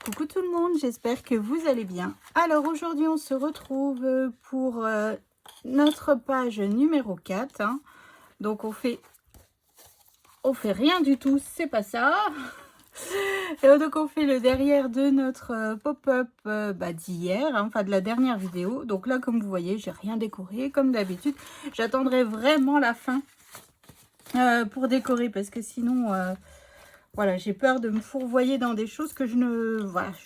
Coucou tout le monde, j'espère que vous allez bien. Alors aujourd'hui on se retrouve pour notre page numéro 4. Hein. Donc on fait rien du tout, c'est pas ça. Et donc on fait le derrière de notre pop-up d'hier, hein, enfin de la dernière vidéo. Donc là comme vous voyez, j'ai rien décoré comme d'habitude. J'attendrai vraiment la fin pour décorer parce que sinon... voilà, j'ai peur de me fourvoyer dans des choses que je ne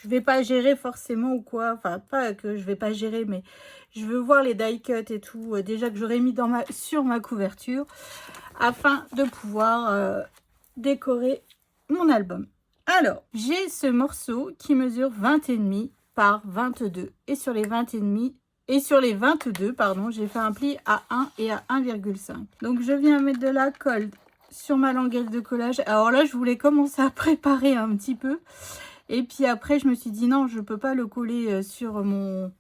vais pas gérer forcément ou quoi. Enfin, pas que je vais pas gérer, mais je veux voir les die cuts et tout, déjà que j'aurais mis sur ma couverture, afin de pouvoir décorer mon album. Alors, j'ai ce morceau qui mesure 20,5 par 22. Et sur les 20,5 et sur les 22, pardon, j'ai fait un pli à 1 et à 1,5. Donc, je viens mettre de la colle sur ma languette de collage. Alors là, je voulais commencer à préparer un petit peu. Et puis après, je me suis dit non, je peux pas le coller sur mon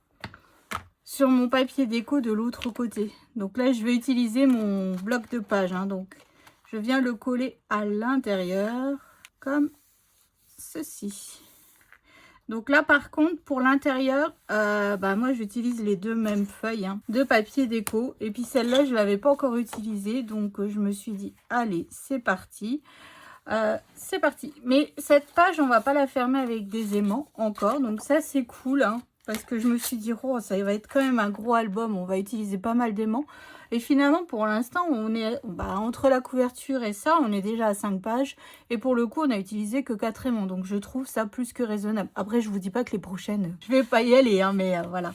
papier déco de l'autre côté. Donc là, je vais utiliser mon bloc de page. Hein. Donc, je viens le coller à l'intérieur, comme ceci. Donc là, par contre, pour l'intérieur, moi, j'utilise les deux mêmes feuilles de papier déco. Et puis celle-là, je ne l'avais pas encore utilisée. Donc, je me suis dit, allez, c'est parti. C'est parti. Mais cette page, on va pas la fermer avec des aimants encore. Donc ça, c'est cool. Hein, parce que je me suis dit, oh, ça va être quand même un gros album. On va utiliser pas mal d'aimants. Et finalement, pour l'instant, on est entre la couverture et ça, on est déjà à 5 pages. Et pour le coup, on n'a utilisé que 4 aimants. Donc, je trouve ça plus que raisonnable. Après, je vous dis pas que les prochaines, je vais pas y aller. Hein, mais voilà.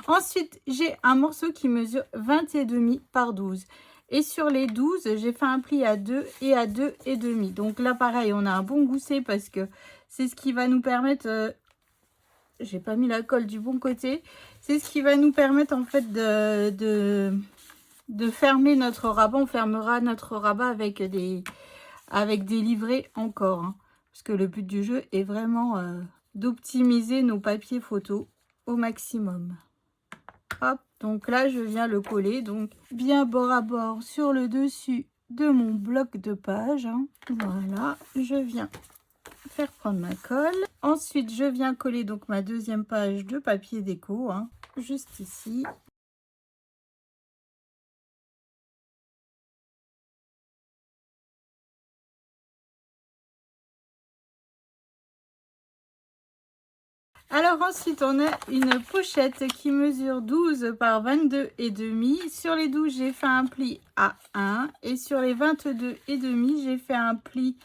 Ensuite, j'ai un morceau qui mesure 20,5 par 12. Et sur les 12, j'ai fait un pli à 2 et à 2,5. Donc là, pareil, on a un bon gousset parce que c'est ce qui va nous permettre... j'ai pas mis la colle du bon côté. C'est ce qui va nous permettre en fait de fermer notre rabat. On fermera notre rabat avec des livrets encore. Hein, parce que le but du jeu est vraiment d'optimiser nos papiers photos au maximum. Hop, donc là, je viens le coller. Donc, bien bord à bord sur le dessus de mon bloc de page. Hein. Voilà, je viens faire prendre ma colle. Ensuite, je viens coller donc ma deuxième page de papier déco. Hein, juste ici. Alors ensuite, on a une pochette qui mesure 12 par 22,5. Sur les 12, j'ai fait un pli à 1. Et sur les 22,5, j'ai fait un pli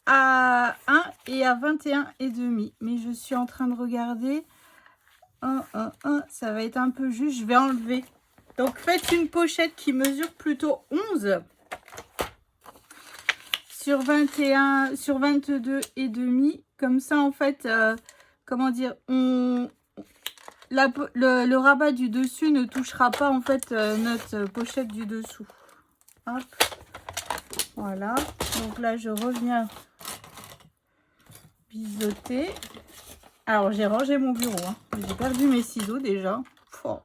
à 1 et à 21,5. Mais je suis en train de regarder. Ça va être un peu juste. Je vais enlever. Donc, faites une pochette qui mesure plutôt 11 sur 21, sur 22,5. Comme ça, en fait... comment dire, le rabat du dessus ne touchera pas en fait notre pochette du dessous. Hop. Voilà. Donc là, je reviens biseauter. Alors, j'ai rangé mon bureau. Hein. J'ai perdu mes ciseaux déjà. Oh.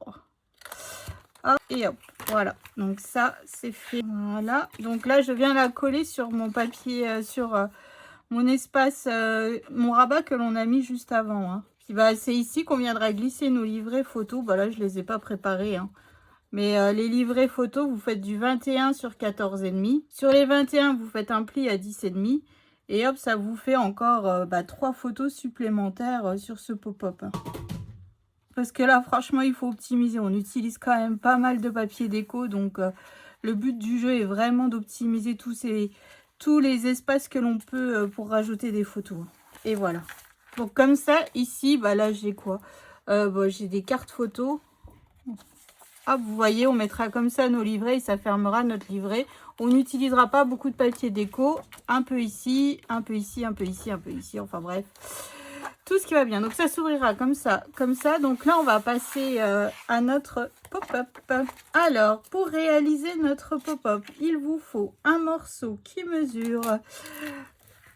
Hop, et hop. Voilà. Donc ça, c'est fait. Voilà. Donc là, je viens la coller sur mon papier, sur mon espace, mon rabat que l'on a mis juste avant. Hein. C'est ici qu'on viendra glisser nos livrets photos. Bah là, je ne les ai pas préparés. Hein. Mais les livrets photos, vous faites du 21 sur 14,5. Sur les 21, vous faites un pli à 10,5. Et hop, ça vous fait encore 3 photos supplémentaires sur ce pop-up. Hein. Parce que là, franchement, il faut optimiser. On utilise quand même pas mal de papier déco. Donc, le but du jeu est vraiment d'optimiser tous les espaces que l'on peut pour rajouter des photos. Et voilà. Donc comme ça, ici, là j'ai quoi j'ai des cartes photos. Hop, vous voyez, on mettra comme ça nos livrets et ça fermera notre livret. On n'utilisera pas beaucoup de papier déco. Un peu ici, un peu ici, un peu ici, un peu ici. Enfin bref, tout ce qui va bien. Donc ça s'ouvrira comme ça, comme ça. Donc là, on va passer à notre pop-up. Alors, pour réaliser notre pop-up, il vous faut un morceau qui mesure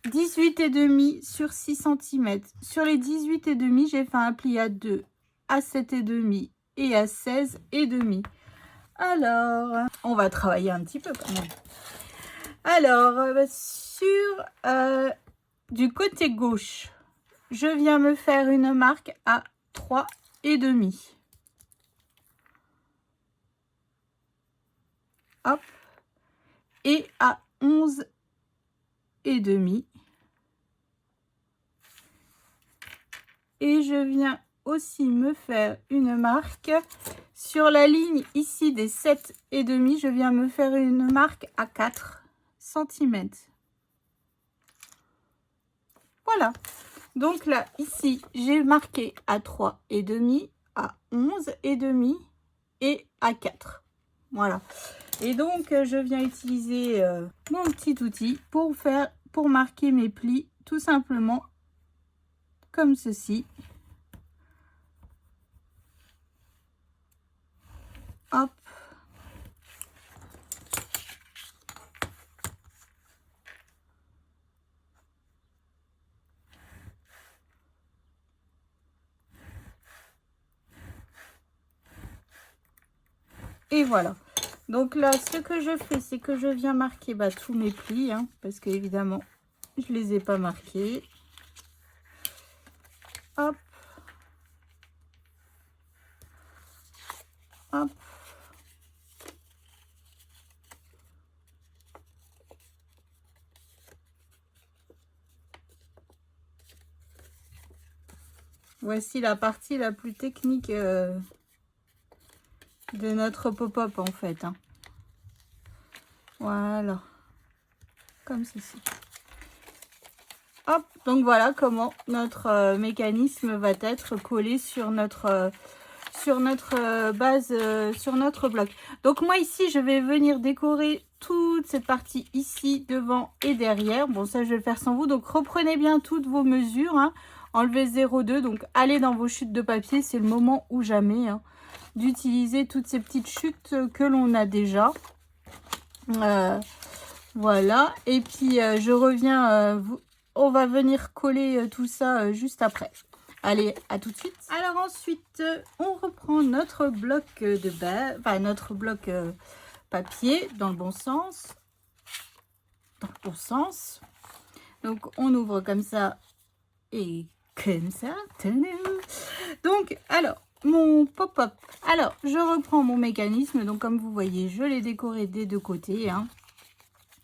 18,5 sur 6 cm. Sur les 18,5, j'ai fait un pli à 2, à 7,5 et à 16,5. Alors, on va travailler un petit peu quand même. Alors, sur du côté gauche, je viens me faire une marque à 3,5. Hop. Et à 11,5. Et je viens aussi me faire une marque sur la ligne ici des 7,5. Je viens me faire une marque à 4 cm. Voilà. Donc là, ici, j'ai marqué à 3,5, à 11,5 et à 4. Voilà. Et donc, je viens utiliser mon petit outil pour marquer mes plis, tout simplement comme ceci. Hop. Et voilà. Donc là, ce que je fais, c'est que je viens marquer tous mes plis, hein, parce que évidemment, je les ai pas marqués. Hop. Hop. Voici la partie la plus technique de notre pop-up en fait. Hein. Voilà. Comme ceci. Hop. Donc voilà comment notre mécanisme va être collé sur notre base, sur notre bloc. Donc moi ici, je vais venir décorer toute cette partie ici, devant et derrière. Bon, ça, je vais le faire sans vous. Donc reprenez bien toutes vos mesures. Hein. Enlevez 0,2. Donc allez dans vos chutes de papier. C'est le moment ou jamais hein, d'utiliser toutes ces petites chutes que l'on a déjà. Voilà. Et puis, je reviens. On va venir coller tout ça juste après. Allez, à tout de suite. Alors ensuite, on reprend notre bloc de base, enfin notre bloc papier dans le bon sens. Dans le bon sens. Donc on ouvre comme ça et comme ça. Donc alors, mon pop-up. Alors, je reprends mon mécanisme. Donc comme vous voyez, je l'ai décoré des deux côtés. Hein.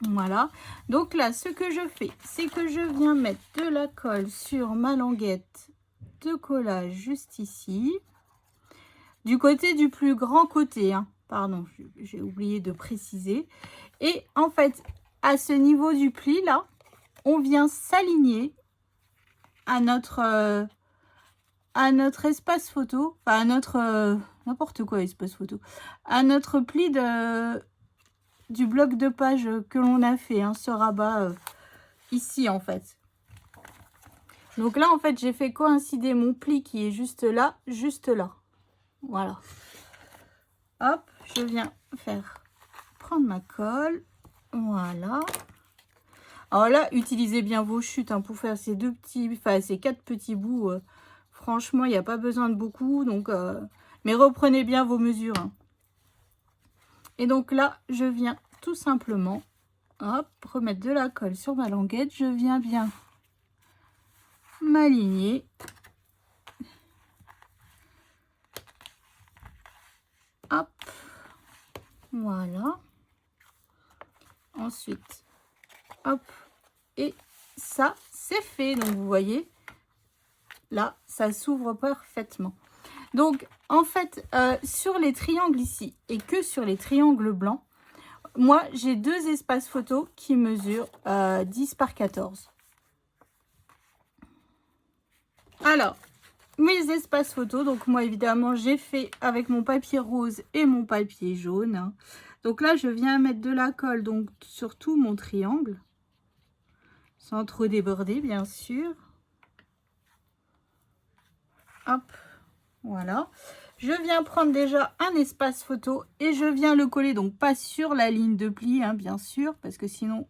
Voilà. Donc là, ce que je fais, c'est que je viens mettre de la colle sur ma languette de collage juste ici, du côté du plus grand côté, hein. Pardon, j'ai oublié de préciser. Et en fait, à ce niveau du pli là, on vient s'aligner à notre espace photo, enfin à notre n'importe quoi espace photo, à notre pli du bloc de page que l'on a fait, hein, ce rabat ici en fait. Donc là, en fait, j'ai fait coïncider mon pli qui est juste là. Voilà. Hop, je viens prendre ma colle. Voilà. Alors là, utilisez bien vos chutes hein, pour faire ces ces 4 petits bouts. Franchement, il n'y a pas besoin de beaucoup. Donc, mais reprenez bien vos mesures. Hein. Et donc là, je viens tout simplement remettre de la colle sur ma languette. Je viens bien m'aligner. Hop. Voilà. Ensuite, hop. Et ça, c'est fait. Donc, vous voyez, là, ça s'ouvre parfaitement. Donc, en fait, sur les triangles ici et que sur les triangles blancs, moi, j'ai 2 espaces photos qui mesurent 10 par 14. Alors, mes espaces photos, donc moi, évidemment, j'ai fait avec mon papier rose et mon papier jaune. Hein. Donc là, je viens mettre de la colle donc sur tout mon triangle, sans trop déborder, bien sûr. Hop, voilà. Je viens prendre déjà un espace photo et je viens le coller, donc pas sur la ligne de pli, hein, bien sûr, parce que sinon,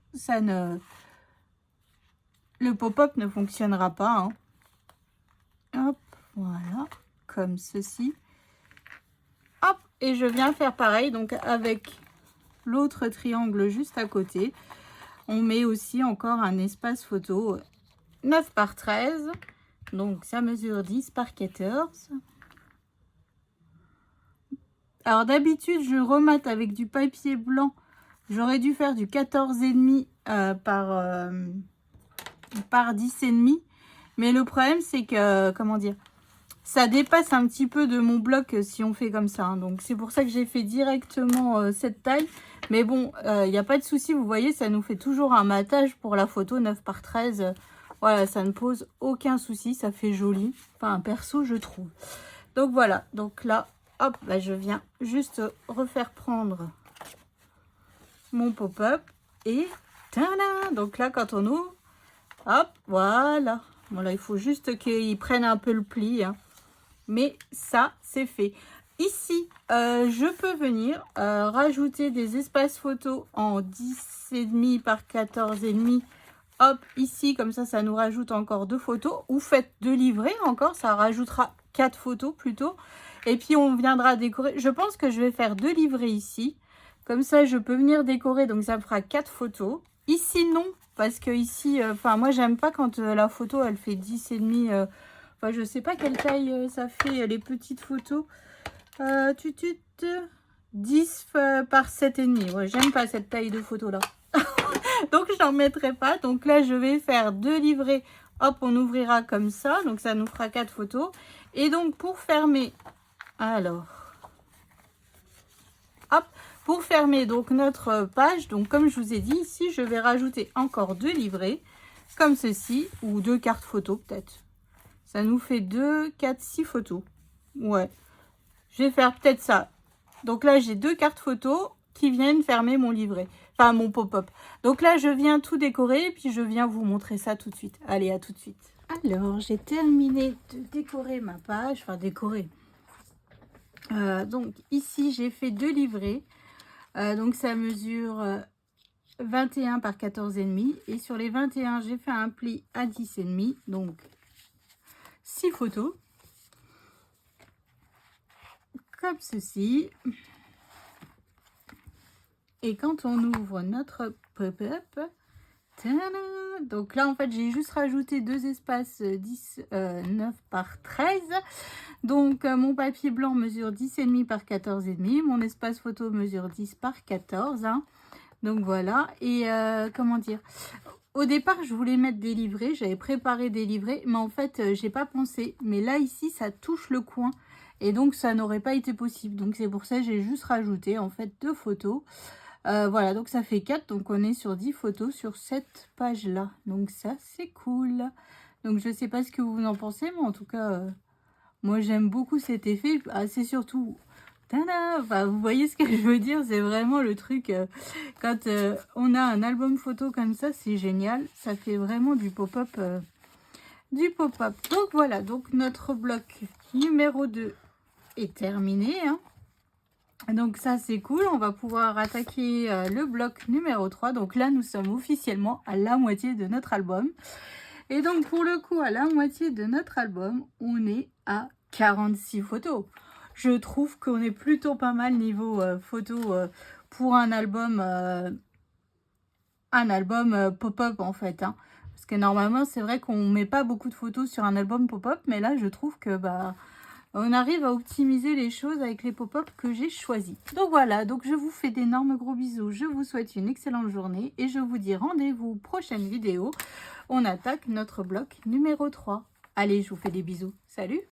le pop-up ne fonctionnera pas. Hein. Hop, voilà, comme ceci. Hop, et je viens faire pareil, donc avec l'autre triangle juste à côté. On met aussi encore un espace photo 9 par 13. Donc ça mesure 10 par 14. Alors d'habitude, je remate avec du papier blanc. J'aurais dû faire du 14,5 par 10,5. Mais le problème, c'est que, comment dire, ça dépasse un petit peu de mon bloc si on fait comme ça. Hein. Donc c'est pour ça que j'ai fait directement cette taille. Mais bon, il n'y a pas de souci. Vous voyez, ça nous fait toujours un matage pour la photo 9 par 13. Voilà, ça ne pose aucun souci. Ça fait joli. Enfin, perso, je trouve. Donc voilà. Donc là, hop, bah, je viens juste refaire prendre mon pop-up. Et tada! Donc là, quand on ouvre, hop, voilà. Bon là, il faut juste qu'il prenne un peu le pli. Hein. Mais ça, c'est fait. Ici, je peux venir rajouter des espaces photos en 10,5 par 14,5. Hop, ici, comme ça nous rajoute encore 2 photos. Ou faites 2 livrets encore, ça rajoutera 4 photos plutôt. Et puis, on viendra décorer. Je pense que je vais faire 2 livrets ici. Comme ça, je peux venir décorer, donc ça me fera 4 photos. Ici, non, parce que ici, moi, j'aime pas quand la photo, elle fait 10,5. Enfin, je sais pas quelle taille ça fait, les petites photos. 10 par 7,5. Ouais, j'aime pas cette taille de photo là. Donc, je n'en mettrai pas. Donc là, je vais faire 2 livrets. Hop, on ouvrira comme ça. Donc, ça nous fera 4 photos. Et donc, pour fermer... Alors... Hop, pour fermer donc notre page, donc comme je vous ai dit, ici, je vais rajouter encore 2 livrets. Comme ceci. Ou 2 cartes photos peut-être. Ça nous fait 2, 4, 6 photos. Ouais. Je vais faire peut-être ça. Donc là, j'ai 2 cartes photos qui viennent fermer mon livret. Enfin, mon pop-up. Donc là, je viens tout décorer et puis je viens vous montrer ça tout de suite. Allez, à tout de suite. Alors, j'ai terminé de décorer ma page. Enfin, décorer. Donc ici, j'ai fait 2 livrets. Donc ça mesure 21 par 14,5. Et sur les 21, j'ai fait un pli à 10,5. Donc 6 photos. Comme ceci. Et quand on ouvre notre pop-up, donc là en fait j'ai juste rajouté 2 espaces 9 par 13. Donc mon papier blanc mesure 10,5 par 14,5. Mon espace photo mesure 10 par 14. Hein. Donc voilà. Et comment dire, au départ je voulais mettre des livrets, j'avais préparé des livrets, mais en fait j'ai pas pensé. Mais là ici ça touche le coin. Et donc, ça n'aurait pas été possible. Donc, c'est pour ça que j'ai juste rajouté, en fait, 2 photos. Voilà, donc ça fait 4. Donc, on est sur 10 photos sur cette page-là. Donc, ça, c'est cool. Donc, je ne sais pas ce que vous en pensez, mais en tout cas, moi, j'aime beaucoup cet effet. Ah, c'est surtout... Tada, enfin, vous voyez ce que je veux dire? C'est vraiment le truc... quand on a un album photo comme ça, c'est génial. Ça fait vraiment du pop-up... Donc, voilà. Donc, notre bloc numéro 2... est terminé. Hein. Donc ça c'est cool, on va pouvoir attaquer le bloc numéro 3. Donc là nous sommes officiellement à la moitié de notre album. Et donc pour le coup à la moitié de notre album, on est à 46 photos. Je trouve qu'on est plutôt pas mal niveau photo pour un album pop-up en fait. Hein. Parce que normalement c'est vrai qu'on met pas beaucoup de photos sur un album pop-up, mais là je trouve que on arrive à optimiser les choses avec les pop-up que j'ai choisis. Donc voilà, donc je vous fais d'énormes gros bisous. Je vous souhaite une excellente journée et je vous dis rendez-vous prochaine vidéo. On attaque notre bloc numéro 3. Allez, je vous fais des bisous. Salut!